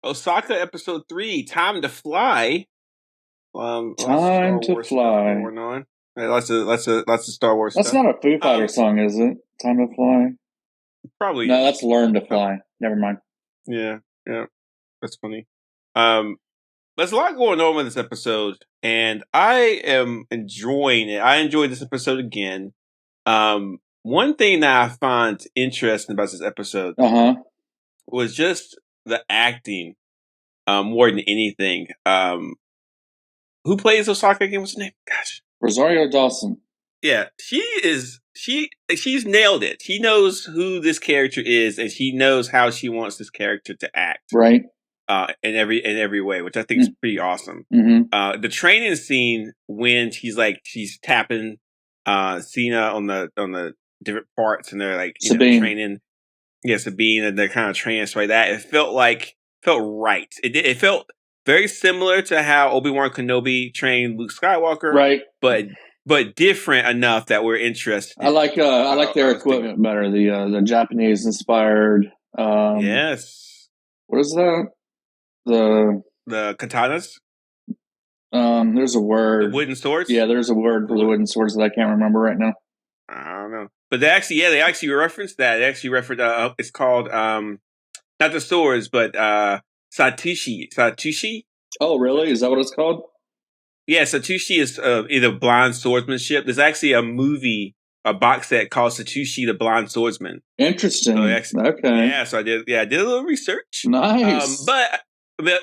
Osaka episode 3, Time to Fly. Time to Fly. Going on. Lots of Star Wars That's stuff. not a Foo Fighter song, is it? Time to Fly? Probably. No, that's Learn to Fly. Never mind. Yeah. That's funny. There's a lot going on with this episode, and I am enjoying it. I enjoyed this episode again. One thing that I find interesting about this episode was just the acting, more than anything. Who plays Osaka again? What's her name? Gosh, Rosario Dawson. Yeah, she's nailed it. She knows who this character is, and she knows how she wants this character to act. Right. In every way, which I think is pretty awesome. Mm-hmm. The training scene when she's tapping Cena on the different parts, and they're like training. Yeah, Sabine, and they're kind of training like that. It felt right. It felt very similar to how Obi-Wan Kenobi trained Luke Skywalker, right? But different enough that we're interested. I like their equipment better. The Japanese inspired. Yes. What is that? The katanas. There's a word. The wooden swords. Yeah, there's a word for the wooden swords that I can't remember right now. I don't know, but they actually referenced that. They actually referenced. It's called not the swords, but Satushi. Oh, really? Is that what it's called? Yeah, Satushi is either blind swordsmanship. There's actually a box set called Satushi the Blind Swordsman. Interesting. Okay. Yeah, so I did a little research. Nice. But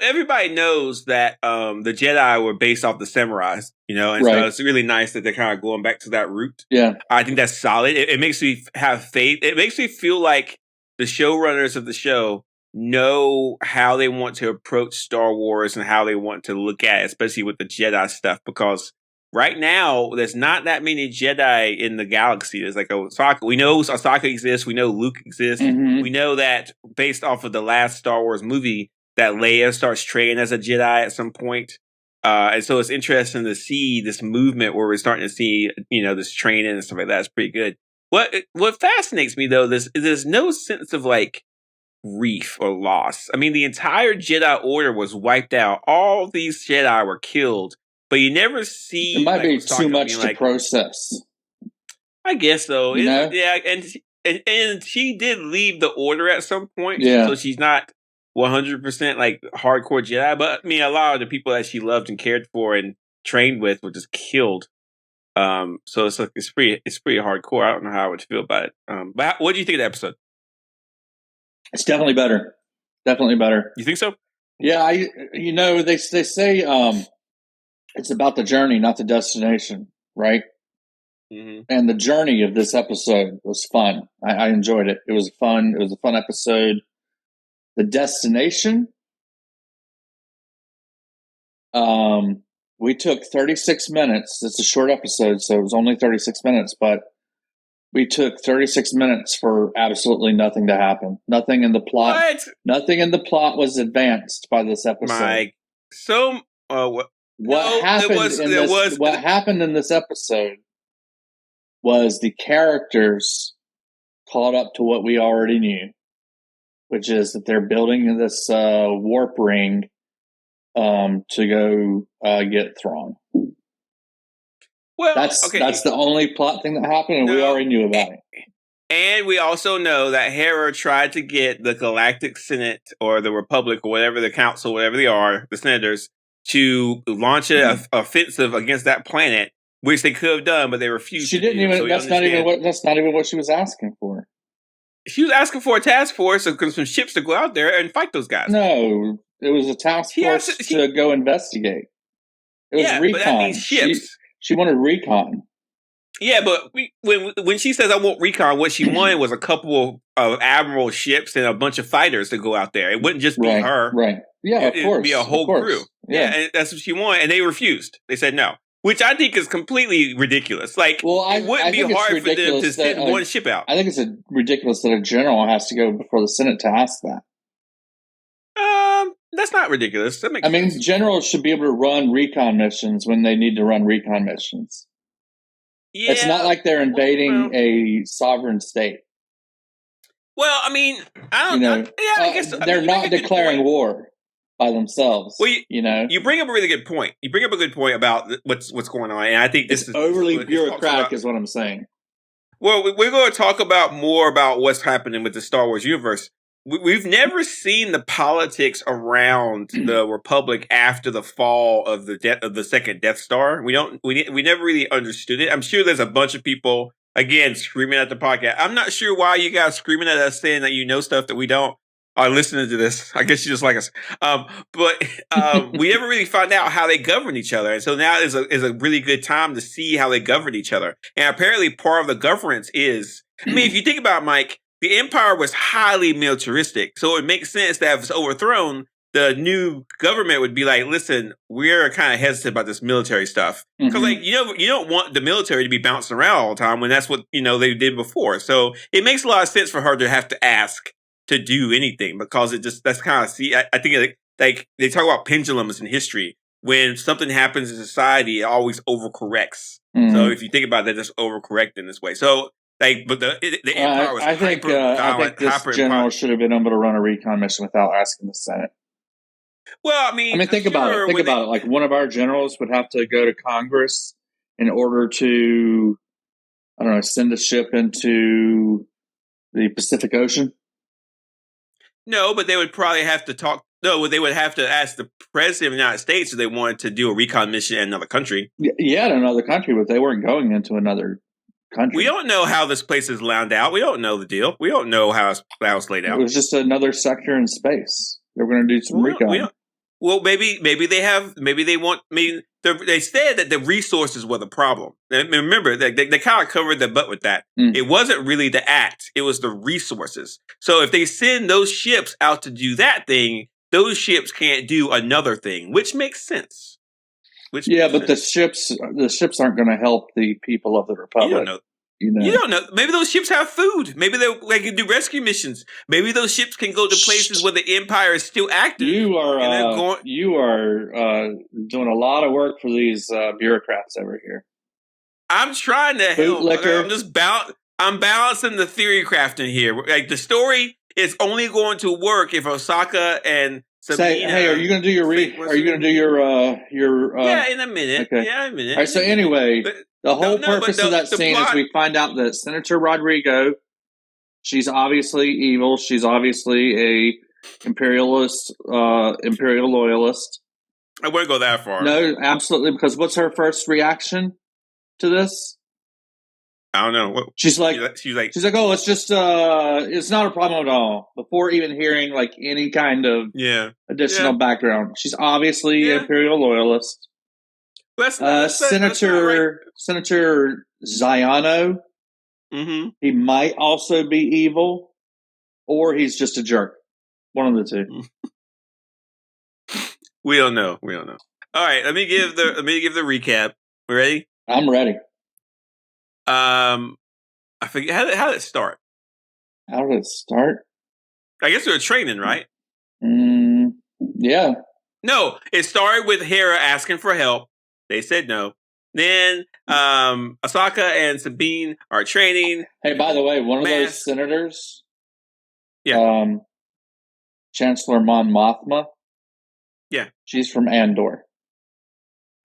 everybody knows that the Jedi were based off the samurais, and so it's really nice that they're kind of going back to that route. Yeah. I think that's solid. It makes me have faith. It makes me feel like the showrunners of the show know how they want to approach Star Wars and how they want to look at it, especially with the Jedi stuff, because right now there's not that many Jedi in the galaxy. There's like Ahsoka. We know Ahsoka exists. We know Luke exists. Mm-hmm. We know that based off of the last Star Wars movie that Leia starts training as a Jedi at some point. And so it's interesting to see this movement where we're starting to see, this training and stuff like that. It's pretty good. What fascinates me though, there's no sense of like grief or loss. I mean, the entire Jedi Order was wiped out. All these Jedi were killed, but you never see. It might be too much to process. I guess so. Yeah, and she did leave the Order at some point. Yeah, so she's not 100% like hardcore Jedi. But I mean, a lot of the people that she loved and cared for and trained with were just killed. So it's pretty hardcore. I don't know how I would feel about it. But what do you think of the episode? It's definitely better. Definitely better. You think so? Yeah, they say it's about the journey, not the destination, right? Mm-hmm. And the journey of this episode was fun. I enjoyed it. It was fun. It was a fun episode. The destination, we took 36 minutes. It's a short episode, so it was only 36 minutes, but we took 36 minutes for absolutely nothing to happen. Nothing in the plot. What? Nothing in the plot was advanced by this episode. What happened in this episode was the characters caught up to what we already knew, which is that they're building this warp ring to go get Thrawn. Well, that's the only plot thing that happened, and we already knew about it. And we also know that Hera tried to get the Galactic Senate or the Republic or whatever, the Council, whatever they are, the senators, to launch an offensive against that planet, which they could have done, but they refused. She didn't even. That's not even what she was asking for. She was asking for a task force of some ships to go out there and fight those guys. No, it was a task force to go investigate. It was recon. But that means ships. She wanted recon. Yeah, but when she says I want recon, what she wanted was a couple of admiral ships and a bunch of fighters to go out there. It wouldn't just be her. Right. Yeah, of course. It would be a whole crew. Yeah, and that's what she wanted. And they refused. They said no. Which I think is completely ridiculous. Like, it wouldn't be hard for them to send one ship out. I think it's ridiculous that a general has to go before the Senate to ask that. That's not ridiculous. That makes sense. Generals should be able to run recon missions when they need to run recon missions. Yeah, it's not like they're invading a sovereign state. Well, I mean, I guess they're not declaring war. by themselves. Well, you bring up a really good point. You bring up a good point about what's going on, and I think this is overly bureaucratic, is what I'm saying. Well, we're going to talk about more about what's happening with the Star Wars universe. We've never seen the politics around the Republic after the fall of the second Death Star. We never really understood it. I'm sure there's a bunch of people again screaming at the podcast. I'm not sure why you guys screaming at us saying that you know stuff that we don't. Are listening to this. I guess you just like us. But we never really find out how they govern each other. And so now is a really good time to see how they govern each other. And apparently part of the governance is, I mean, if you think about it, Mike, the Empire was highly militaristic. So it makes sense that if it's overthrown, the new government would be like, listen, we're kind of hesitant about this military stuff. Because you don't want the military to be bouncing around all the time when that's what, they did before. So it makes a lot of sense for her to have to ask to do anything, because that's kind of I think like they talk about pendulums in history. When something happens in society, it always overcorrects. So if you think about that, just overcorrect in this way. So but the Empire was I think this general should have been able to run a recon mission without asking the Senate. Well, I mean, think about it. Think about it. Like one of our generals would have to go to Congress in order to, I don't know, send a ship into the Pacific Ocean. No, but they would probably have to talk. No, they would have to ask the president of the United States if they wanted to do a recon mission in another country. Yeah, in another country, but they weren't going into another country. We don't know how this place is laid out. We don't know the deal. We don't know how it's laid out. It was just another sector in space. They're going to do some recon. Well, maybe they want. I mean, they said that the resources were the problem. Remember, they kind of covered their butt with that. It wasn't really the act; it was the resources. So if they send those ships out to do that thing, those ships can't do another thing, which makes sense. But the ships aren't going to help the people of the Republic. You don't know. You don't know. Maybe those ships have food. Maybe they can do rescue missions. Maybe those ships can go to places where the Empire is still active. You are doing a lot of work for these bureaucrats over here. I'm trying to help. I'm just I'm balancing the theory crafting here. Like the story is only going to work if Ahsoka and Sabine. Hey, are you going to do your Are you going to do your Yeah, in a minute. Okay. Yeah, in a minute. All right. So anyway. The whole purpose of that scene is we find out that Senator Rodrigo, she's obviously evil. She's obviously a imperial loyalist. I wouldn't go that far. No, absolutely. Because what's her first reaction to this? I don't know. She's like, oh, it's just, it's not a problem at all. Before even hearing like any kind of additional background, she's obviously an imperial loyalist. Senator Ziano, he might also be evil, or he's just a jerk. One of the two. We don't know. All right, let me give the recap. Ready? I'm ready. I forget how did it start. How did it start? I guess they were training, right? Yeah. No, it started with Hera asking for help. They said no. Then Ahsoka and Sabine are training. Hey, by the way, one of those senators, Chancellor Mon Mothma, she's from Andor.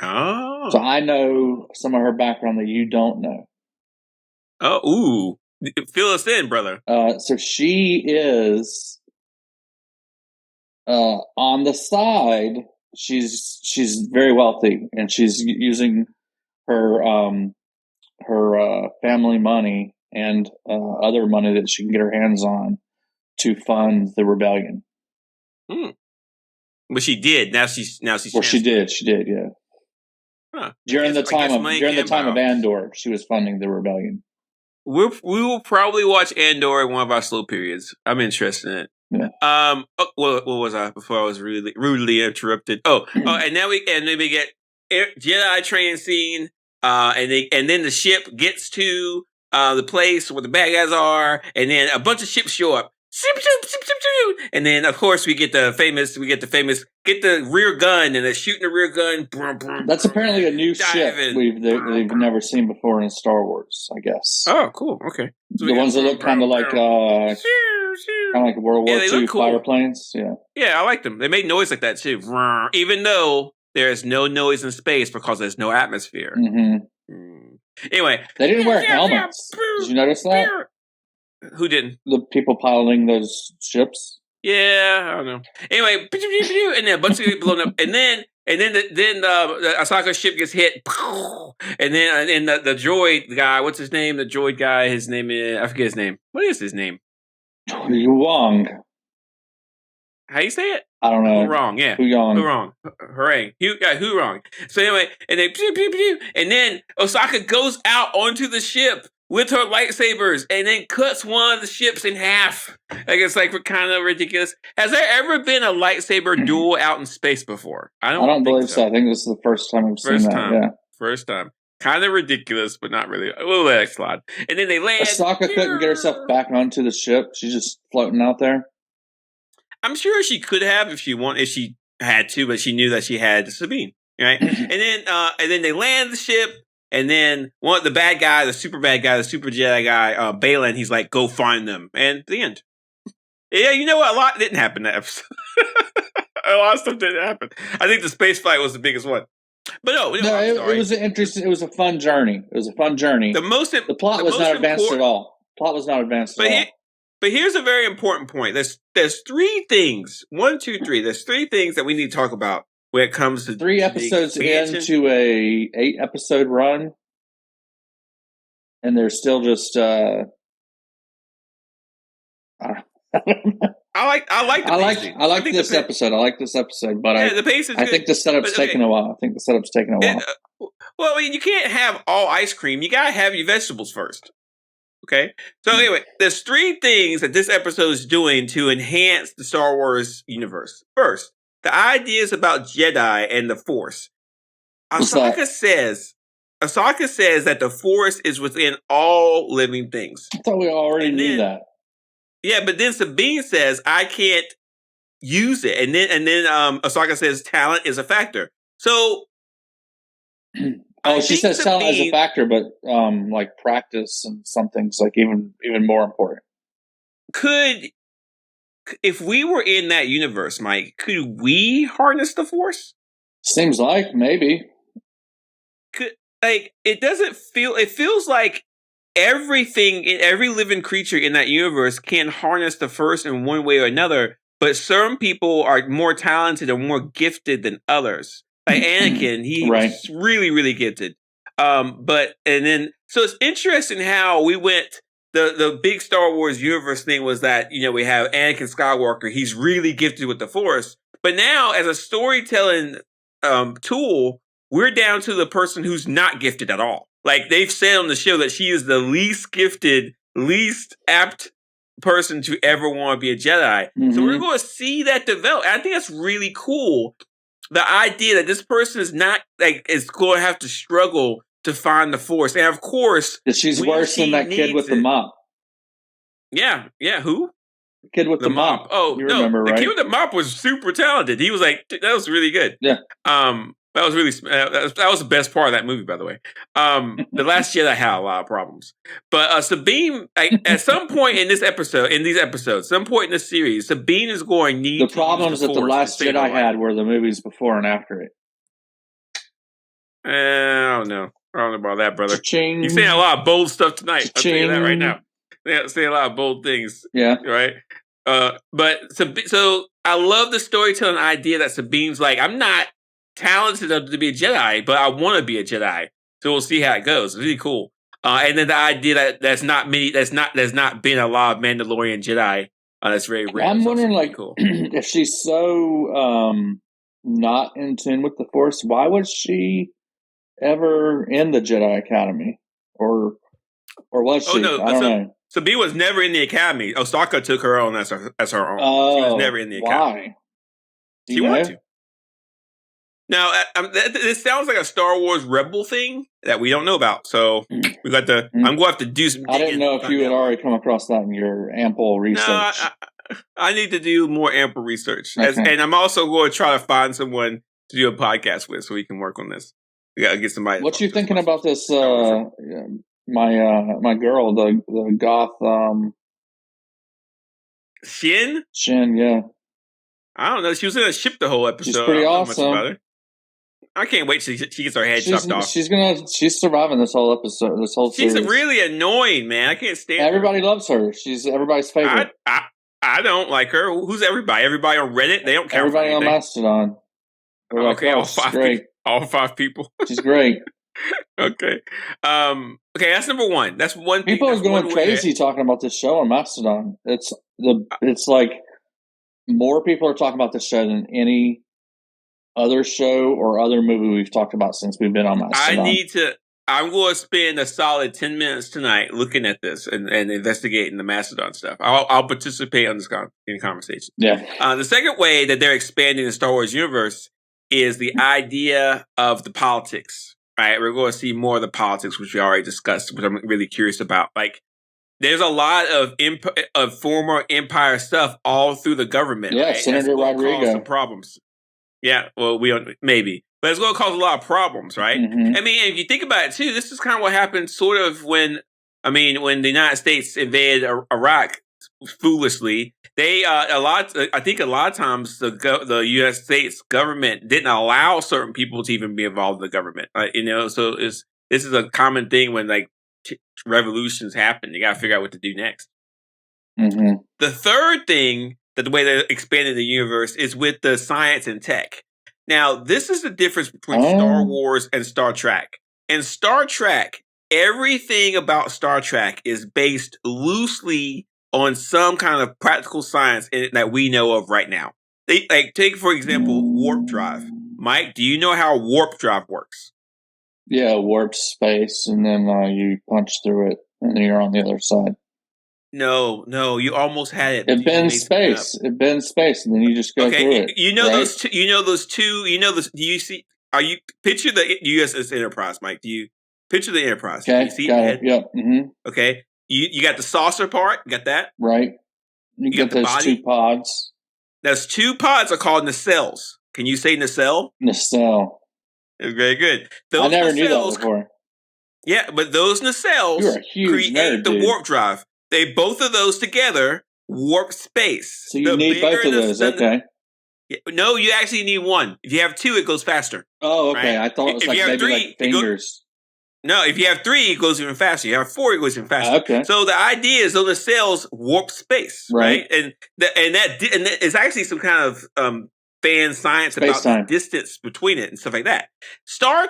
Oh. So I know some of her background that you don't know. Oh, ooh. Fill us in, brother. So she is on the side. She's very wealthy, and she's using her family money and other money that she can get her hands on to fund the rebellion. But she did. Now she's. Well, she did, yeah. Huh. During the time of Andor, she was funding the rebellion. We will probably watch Andor in one of our slow periods. I'm interested in it. Yeah. What was I before I was rudely interrupted? And then we get Jedi Training scene. And then the ship gets to the place where the bad guys are, and then a bunch of ships show up. And then, of course, we get the famous, get the rear gun, and they're shooting the rear gun. That's apparently a new ship they've never seen before in Star Wars, I guess. Oh, cool. Okay. So the ones that look kind of like World War II fighter planes. Yeah. Yeah, I like them. They made noise like that too. Even though there is no noise in space because there's no atmosphere. Anyway, they didn't wear helmets. Did you notice that? Who didn't? The people piloting those ships. Yeah, I don't know. Anyway, and then a bunch of people blown up, and then the Ahsoka ship gets hit, and then the droid guy, what's his name? The droid guy, his name is, I forget his name. What is his name? Wong. How you say it? I don't know. Wrong, yeah. Who wrong? Hooray. Who wrong? So anyway, and then Ahsoka goes out onto the ship with her lightsabers and then cuts one of the ships in half. Like, it's like kind of ridiculous. Has there ever been a lightsaber duel out in space before? I don't believe so. I think this is the first time I've seen that. Yeah. First time. Kind of ridiculous, but not really. We'll let it slide. And then they land. Ahsoka couldn't get herself back onto the ship. She's just floating out there. I'm sure she could have if she had to, but she knew that she had Sabine, right? and then they land the ship, and then the super Jedi guy, Balin, he's like, "Go find them," and the end. Yeah, you know what? A lot didn't happen that episode. A lot of stuff didn't happen. I think the space fight was the biggest one. But it was an interesting. It was a fun journey. The plot was not advanced at all. But here's a very important point. There's three things. 1, 2, 3. There's three things that we need to talk about when it comes to 3 episodes into a 8-episode run, and they're still just. I like this episode. I like this episode, but the pace is good. I think the setup's taking a while. Well, I mean, you can't have all ice cream. You gotta have your vegetables first. Okay. So anyway, there's 3 things that this episode is doing to enhance the Star Wars universe. First, the ideas about Jedi and the Force. Ahsoka says that the Force is within all living things. I thought we already knew that. Yeah, but then Sabine says, I can't use it. And then Ahsoka says talent is a factor. So she says talent is a factor, but like practice and some things like even more important. If we were in that universe, Mike, could we harness the Force? Seems like maybe. It feels like every living creature in that universe can harness the Force in one way or another, but some people are more talented or more gifted than others. Like Anakin, he's really, really gifted. So it's interesting how we went. The big Star Wars universe thing was that, we have Anakin Skywalker. He's really gifted with the Force. But now, as a storytelling tool, we're down to the person who's not gifted at all. Like, they've said on the show that she is the least gifted, least apt person to ever want to be a Jedi. Mm-hmm. So we're going to see that develop. I think that's really cool. The idea that this person is not, is going to have to struggle to find the Force. And of course, that she's worse than that kid with the mop. Yeah. Who? The kid with the mop. Oh, you remember, right? The kid with the mop was super talented. He was like, that was really good. Yeah. That was really that was the best part of that movie, by the way. The Last Jedi had a lot of problems, but Sabine, at some point in these episodes, some point in the series, Sabine is going to need the problems that the Last Jedi had were the movies before and after it. I don't know about that, brother. Cha-ching. You're saying a lot of bold stuff tonight. Cha-ching. I'll tell you that right now. Yeah, saying a lot of bold things. Yeah. Right. But so I love the storytelling idea that Sabine's like, I'm not talented enough to be a Jedi, but I want to be a Jedi. So we'll see how it goes. It's really cool. And then the idea that there's not been a lot of Mandalorian Jedi. That's very rare. I'm wondering, cool. If she's so not in tune with the Force, why was she ever in the Jedi Academy, or was she? Oh, no, I don't know. Sabine was never in the Academy. Osaka took her own as her own. Oh, she was never in the Academy. Why? She wanted to. Now, this sounds like a Star Wars Rebel thing that we don't know about. So we got to. I'm going to have to do some. I didn't know if you had already come across that in your ample research. No, I need to do more ample research, and I'm also going to try to find someone to do a podcast with, so we can work on this. We got to get somebody. What you thinking about this? My girl, the goth. Shin, yeah. I don't know. She was in a ship the whole episode. She's pretty awesome. I can't wait till she gets her head chopped off. She's surviving this whole episode. This whole series. She's really annoying, man. I can't stand her. Everybody loves her. She's everybody's favorite. I don't like her. Who's everybody? Everybody on Reddit? They don't count. Everybody on Mastodon. Okay, all 5 people. All 5 people. She's great. Okay. Okay, that's number one. That's one thing. People are going crazy talking about this show on Mastodon. It's like more people are talking about this show than any other show or other movie we've talked about since we've been on Mastodon. I'm going to spend a solid 10 minutes tonight looking at this and investigating the Mastodon stuff. I'll participate on this in conversation. Yeah. The second way that they're expanding the Star Wars universe is the idea of the politics. Right? We're going to see more of the politics, which we already discussed, which I'm really curious about. Like, there's a lot of former Empire stuff all through the government. Yeah, right? Senator Rodrigo. Cause some problems. Yeah, well, we don't maybe. But it's going to cause a lot of problems, right? Mm-hmm. I mean, if you think about it, too, this is kind of what happened sort of when the United States invaded Iraq foolishly. They, I think a lot of times the U.S. States government didn't allow certain people to even be involved in the government. So this is a common thing when, like, revolutions happen. You got to figure out what to do next. Mm-hmm. The third thing, that the way they expanded the universe, is with the science and tech. Now, this is the difference between Star Wars and Star Trek. In Star Trek, everything about Star Trek is based loosely on some kind of practical science that we know of right now. Take, for example, warp drive. Mike, do you know how warp drive works? Yeah, warp space, and then you punch through it, and then you're on the other side. No, you almost had it. It bends space. It bends space, and then you just go through it. You know those two. Do you see? Picture the USS Enterprise, Mike? Do you picture the Enterprise? Okay, you see got it. Yep. Mm-hmm. Okay, you got the saucer part. You got that? Right. You got those body. 2 pods. Those 2 pods are called nacelles. Can you say nacelle? Nacelle. Very good. I never knew that before. Yeah, but those nacelles create the warp drive. Both of those together warp space. So you need both of those, okay. No, you actually need one. If you have 2, it goes faster. Oh, okay. Right? I thought it was if like maybe 3, like fingers. No, if you have 3, it goes even faster. You have 4, it goes even faster. Okay. So the idea is those nacelles warp space, right? And it's actually some kind of fan science about the distance between it and stuff like that. Star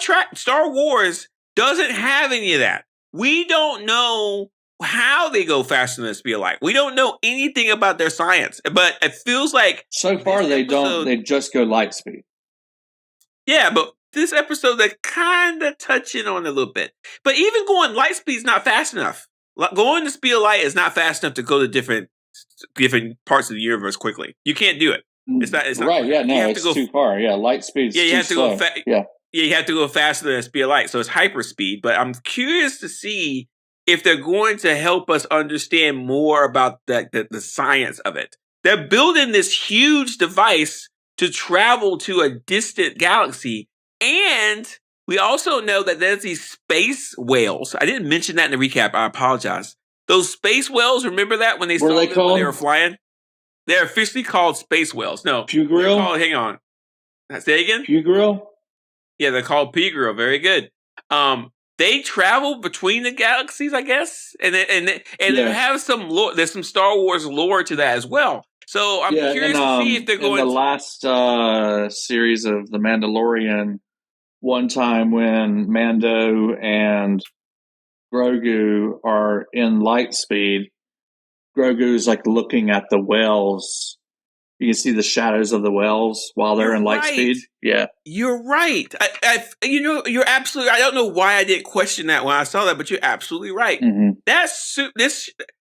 Wars doesn't have any of that. We don't know how they go faster than the speed of light. We don't know anything about their science, but it feels like so far they don't. They just go light speed. Yeah, but this episode they're kind of touching on a little bit. But even going light speed is not fast enough. Going the speed of light is not fast enough to go to different parts of the universe quickly. You can't do it. It's not right. Yeah, no, it's too far. Yeah, light speed. Yeah, you have to slow. go. Yeah, you have to go faster than the speed of light. So it's hyper speed. But I'm curious to see if they're going to help us understand more about the science of it. They're building this huge device to travel to a distant galaxy. And we also know that there's these space whales. I didn't mention that in the recap. I apologize. Those space whales, remember that when they saw them when they were flying? They're officially called space whales. No. Pugrill? Hang on. Say again? Pugrill? Yeah, they're called Pugrill. Very good. They travel between the galaxies, I guess, and they have some lore. There's some Star Wars lore to that as well. So I'm curious to see if they're going. In the last series of The Mandalorian, one time when Mando and Grogu are in light speed, Grogu's like looking at the whales. You can see the shadows of the whales while they're in light speed. Yeah, you're right. You're absolutely. I don't know why I didn't question that when I saw that, but you're absolutely right. Mm-hmm.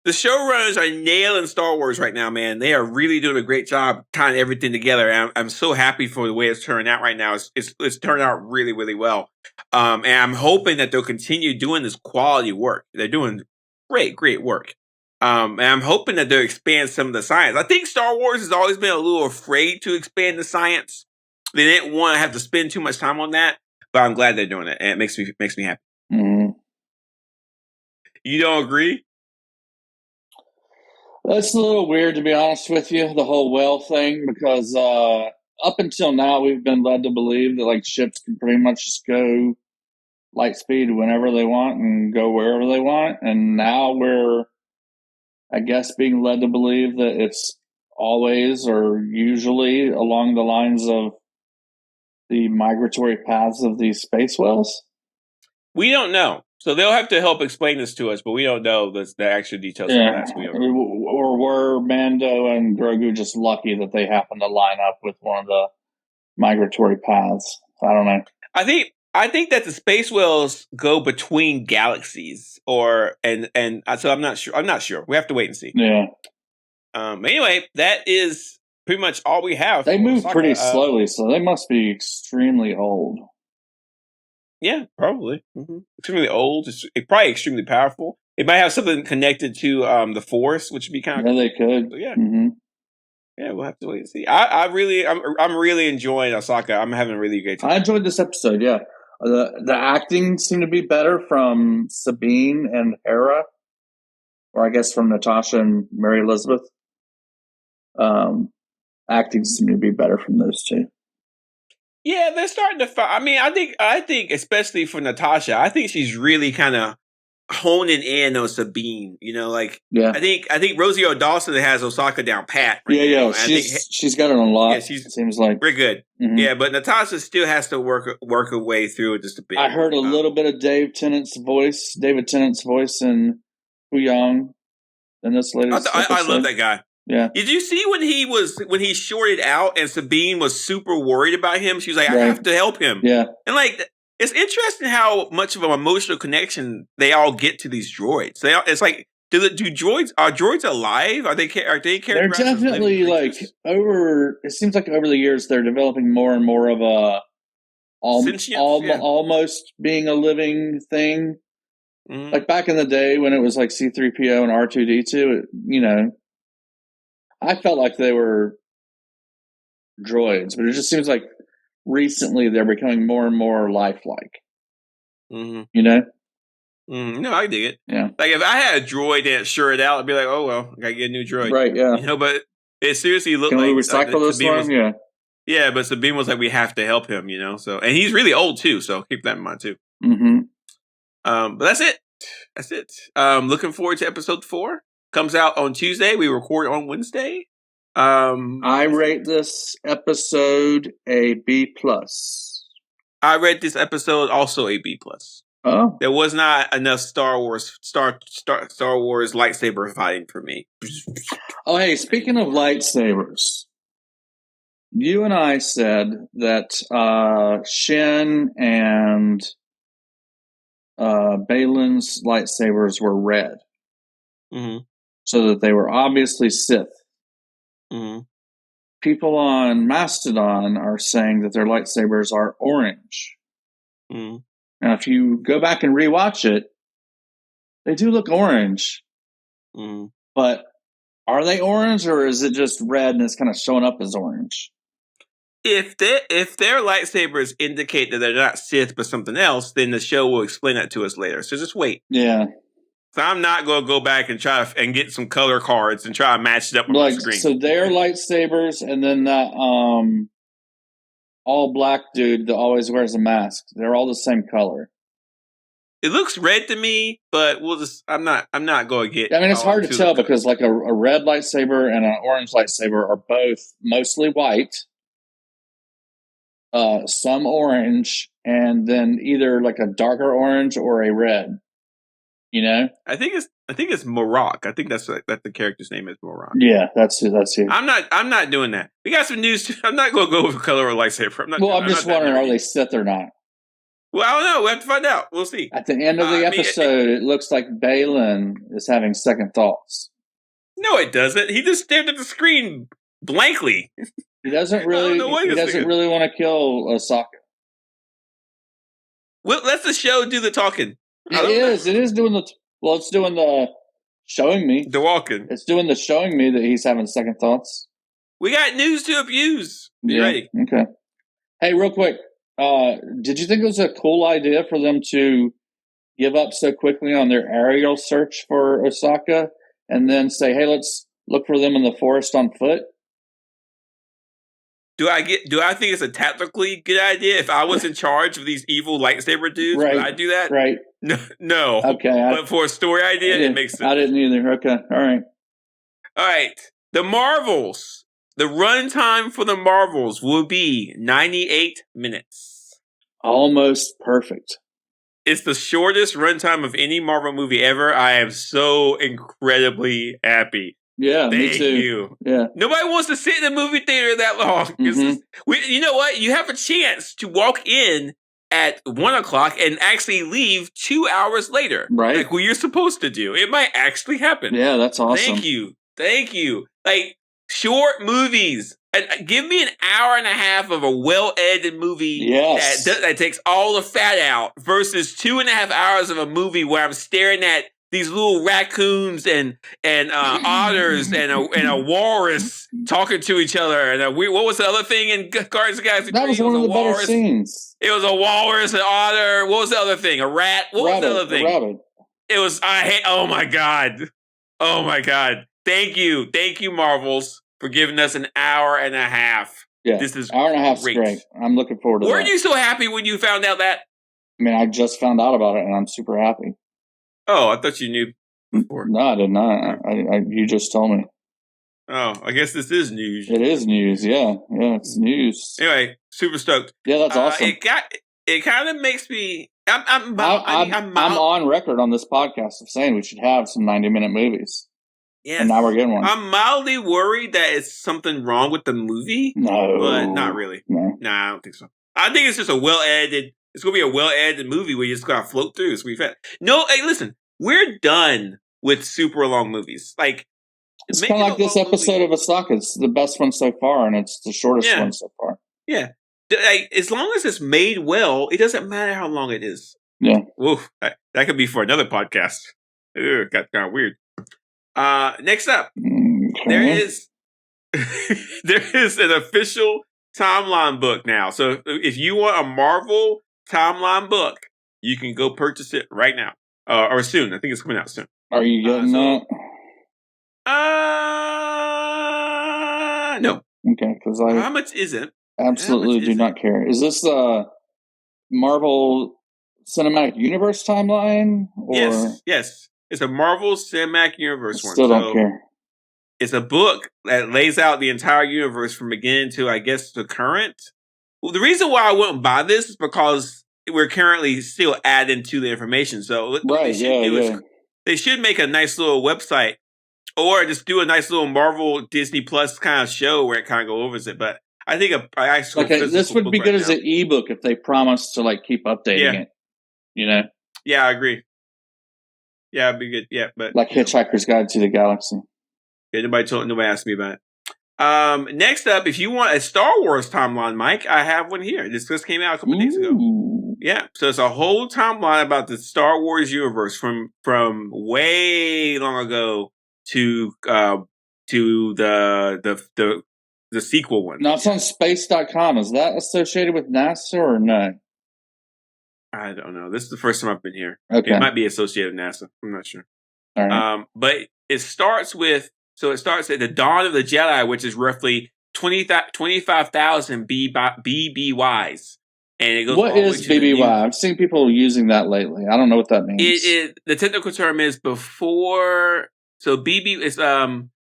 The showrunners are nailing Star Wars right now, man. They are really doing a great job tying everything together. And I'm so happy for the way it's turning out right now. It's turned out really, really well. And I'm hoping that they'll continue doing this quality work. They're doing great work. And I'm hoping that they'll expand some of the science. I think Star Wars has always been a little afraid to expand the science. They didn't want to have to spend too much time on that, but I'm glad they're doing it, and it makes me happy. Mm-hmm. You don't agree? That's a little weird, to be honest with you, the whole well thing, because up until now, we've been led to believe that ships can pretty much just go light speed whenever they want and go wherever they want. And now we're, I guess, being led to believe that it's always or usually along the lines of the migratory paths of these space whales. We don't know. So they'll have to help explain this to us, but we don't know the actual details of that. Or were Mando and Grogu just lucky that they happened to line up with one of the migratory paths? I don't know. I think that the space whales go between galaxies, so I'm not sure. We have to wait and see. Yeah. Anyway, that is pretty much all we have. They move pretty slowly, so they must be extremely old. Yeah, probably. Mm-hmm. Extremely old. It's probably extremely powerful. It might have something connected to the Force, which would be kind of cool. They could. But yeah. Mm-hmm. Yeah, we'll have to wait and see. I'm really enjoying Ahsoka. I'm having a really great time. I enjoyed this episode. Yeah, the acting seemed to be better from Sabine and Hera, or I guess from Natasha and Mary Elizabeth. Acting seemed to be better from those two. Yeah, they're starting to. I think especially for Natasha, I think she's really kind of honing in on Sabine. Yeah. I think Rosie O'Dawson has Ahsoka down pat. Right now. She's got it on lock. Yeah, it seems like pretty good. Mm-hmm. Yeah, but Natasha still has to work her way through it just a bit. I heard a little bit of David Tennant's voice in Huyang in this latest episode. I love that guy. Yeah. Did you see when he shorted out and Sabine was super worried about him? She was like, I have to help him. Yeah. And it's interesting how much of an emotional connection they all get to these droids. It's like, are droids alive? Are they They're definitely it seems like over the years they're developing more and more of a almost being a living thing. Mm-hmm. Like back in the day when it was like C-3PO and R2-D2, I felt like they were droids, but it just seems like recently they're becoming more and more lifelike. Mm-hmm. No, I dig it. Yeah. Like if I had a droid that shorted out, I'd be like, oh well, I gotta get a new droid. Right, yeah. But it seriously looked like... Can we recycle this one? Yeah. Yeah, but Sabine was like, we have to help him, so... And he's really old too, so keep that in mind too. Mm-hmm. But that's it. Looking forward to episode 4. Comes out on Tuesday. We record on Wednesday. I rate this episode a B+. I rate this episode also a B+. Oh, there was not enough Star Wars lightsaber fighting for me. Oh, hey, speaking of lightsabers, you and I said that Shin and Balin's lightsabers were red. Mm-hmm. So that they were obviously Sith. Mm-hmm. People on Mastodon are saying that their lightsabers are orange. Mm-hmm. Now, if you go back and rewatch it, they do look orange. Mm-hmm. But are they orange, or is it just red and it's kind of showing up as orange? If their lightsabers indicate that they're not Sith but something else, then the show will explain that to us later. So just wait. Yeah. So I'm not going to go back and try and get some color cards and try to match it up on the screen. So their lightsabers, and then that all black dude that always wears a mask, they're all the same color. It looks red to me, but I'm not going to get... I mean, it's hard to tell because like a red lightsaber and an orange lightsaber are both mostly white, some orange, and then either like a darker orange or a red. I think it's Marok. I think that's the character's name is Marok. Yeah, that's who. I'm not doing that. We got some news. I'm not going to go over color or lightsaber. I'm just wondering, are they Sith or not? Well, I don't know. We'll have to find out. We'll see. At the end of the episode, it looks like Balin is having second thoughts. No, it doesn't. He just stared at the screen blankly. He doesn't really. He doesn't really want to kill Ahsoka. Well, let the show do the talking. It is doing the. Well, it's doing the showing me. The walking. It's doing the showing me that he's having second thoughts. We got news to abuse. Be ready. Okay. Hey, real quick. Did you think it was a cool idea for them to give up so quickly on their aerial search for Ahsoka and then say, hey, let's look for them in the forest on foot? Do I think it's a tactically good idea? If I was in charge of these evil lightsaber dudes, would I do that? Right. No. Okay. But for a story idea, it makes sense. I didn't either. Okay. All right. The Marvels. The runtime for the Marvels will be 98 minutes. Almost perfect. It's the shortest runtime of any Marvel movie ever. I am so incredibly happy. Yeah, Thank me too. you. Yeah. Nobody wants to sit in a movie theater that long. Mm-hmm. You know what? You have a chance to walk in at 1:00 and actually leave 2 hours later. Right. Like what you're supposed to do. It might actually happen. Yeah, that's awesome. Thank you. Like, short movies. Give me an hour and a half of a well-edited movie that takes all the fat out versus 2.5 hours of a movie where I'm staring at these little raccoons and otters and a walrus talking to each other. And what was the other thing in Guardians of the Galaxy 3? That was one of the better scenes. It was a walrus, an otter. What was the other thing? A rat? What was the other thing? A rabbit. It was, oh my God. Oh my God. Thank you, Marvels, for giving us an hour and a half. Yeah, this is hour and a half great. I'm looking forward to that. Weren't you so happy when you found out that? I mean, I just found out about it, and I'm super happy. Oh, I thought you knew before. No, I did not. You just told me. Oh, I guess this is news. It is news, yeah. Yeah, it's news. Anyway, super stoked. Yeah, that's awesome. It kind of makes me... I'm on record on this podcast of saying we should have some 90-minute movies. Yes. And now we're getting one. I'm mildly worried that it's something wrong with the movie. No. But not really. No. Nah, I don't think so. I think it's just a well-edited... It's going to be a well-edited movie where you just got to float through. It's going to be fun. No, hey, listen. We're done with super long movies. Like, it's kind of like this episode of Ahsoka. It's the best one so far, and it's the shortest one so far. Yeah. Like, as long as it's made well, it doesn't matter how long it is. Yeah. Oof, that could be for another podcast. It got kind of weird. Next up, there is an official timeline book now. So if you want a Marvel timeline book, you can go purchase it right now or soon. I think it's coming out soon. Are you getting that? No. Okay, because how much is it? Absolutely do not care. Is this the Marvel Cinematic Universe timeline? Or? Yes. It's a Marvel Cinematic Universe one. Still don't care. It's a book that lays out the entire universe from beginning to, I guess, the current. Well, the reason why I wouldn't buy this is because we're currently still adding to the information. So they should make a nice little website or just do a nice little Marvel Disney Plus kind of show where it kind of goes over it. But I think this would be good as an ebook if they promise to keep updating it. You know? Yeah, I agree. Yeah, it'd be good. Yeah, but like Hitchhiker's Guide to the Galaxy. Yeah, nobody asked me about it. Next up, if you want a Star Wars timeline, Mike, I have one here. This just came out a couple days ago. Yeah, so it's a whole timeline about the Star Wars universe from way long ago to the sequel one. Now it's on space.com. Is that associated with NASA or no? I don't know. This is the first time I've been here. Okay. It might be associated with NASA. I'm not sure. All right. But it starts at the dawn of the Jedi, which is roughly 25,000 BBYs. And it goes. What is BBY? I've seen people using that lately. I don't know what that means. The technical term is before. So BB is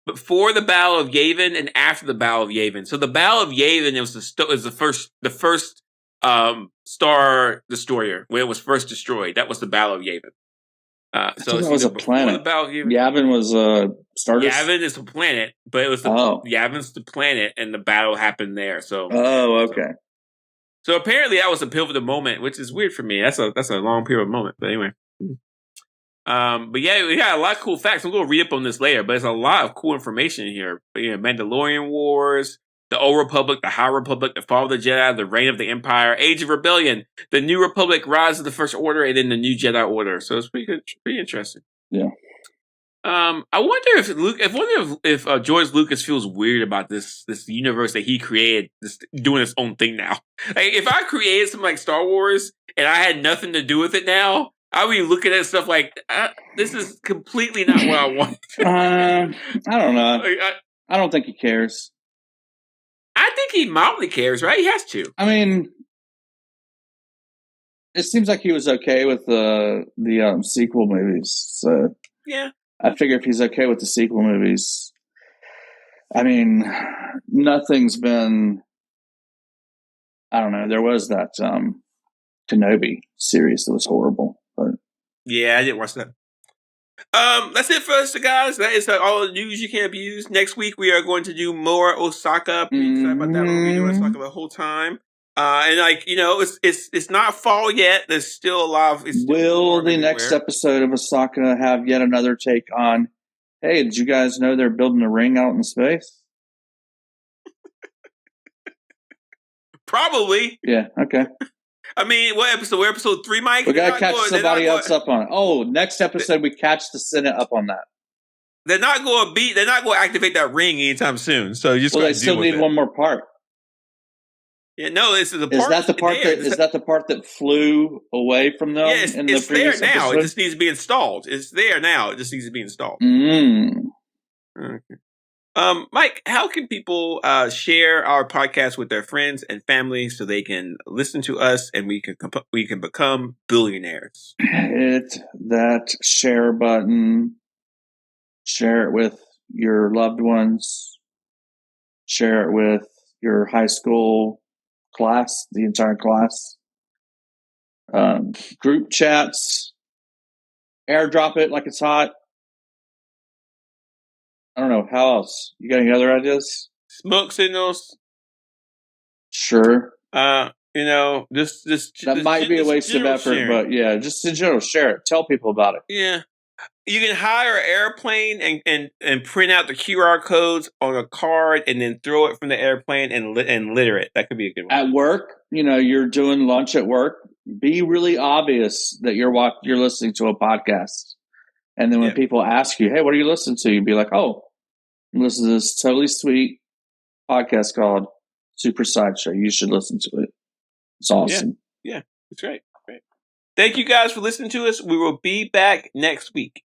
before the Battle of Yavin and after the Battle of Yavin. So the Battle of Yavin was the first Star Destroyer when it was first destroyed. That was the Battle of Yavin. So it was a planet. Yavin was a star. Yavin is a planet, but it was Yavin's the planet, and the battle happened there. So okay. So apparently that was a pivotal moment, which is weird for me. That's a long period of moment. But anyway. But yeah, we got a lot of cool facts. I'm going to read up on this later, but there's a lot of cool information here. Mandalorian Wars, the Old Republic, the High Republic, the Fall of the Jedi, the Reign of the Empire, Age of Rebellion, the New Republic, Rise of the First Order, and then the New Jedi Order. So it's pretty good, pretty interesting. Yeah. I wonder if George Lucas feels weird about this universe that he created, doing its own thing now. Like, if I created something like Star Wars and I had nothing to do with it now, I'll be looking at stuff like, this is completely not what I want. I don't know. I don't think he cares. I think he mildly cares, right? He has to. I mean, it seems like he was okay with the sequel movies. So yeah, I figure if he's okay with the sequel movies, I mean, nothing's been. I don't know. There was that Kenobi series that was horrible. But yeah, I didn't watch that. That's it for us, guys. That is all the news you can abuse. Next week we are going to do more Ahsoka. Pretty excited about that. We're going to do Ahsoka the whole time. And it's not fall yet. There's still a lot of. Will the next episode of Ahsoka have yet another take on? Hey, did you guys know they're building a ring out in space? Probably. Yeah. Okay. I mean, what episode? We're episode 3, Mike. We gotta catch somebody else up on it. Oh, next episode we catch the Senate up on that. They're not going to activate that ring anytime soon. So you just they still need one more part. Yeah, no, this is the part. Is that the part that flew away from them? Yeah, it's there now. Episode? It just needs to be installed. It's there now. It just needs to be installed. Okay. Mike, how can people share our podcast with their friends and family so they can listen to us and we can become billionaires? Hit that share button. Share it with your loved ones. Share it with your high school class, the entire class. Group chats. Airdrop it like it's hot. I don't know. How else? You got any other ideas? Smoke signals. Sure. That might be a waste of effort, sharing. But yeah, just in general, share it. Tell people about it. Yeah. You can hire an airplane and print out the QR codes on a card and then throw it from the airplane and litter it. That could be a good one. At work, you're doing lunch at work. Be really obvious that you're listening to a podcast. And then when people ask you, hey, what are you listening to? You'd be like, oh, I'm listening to this totally sweet podcast called Super Sideshow. You should listen to it. It's awesome. Yeah, it's great. Thank you guys for listening to us. We will be back next week.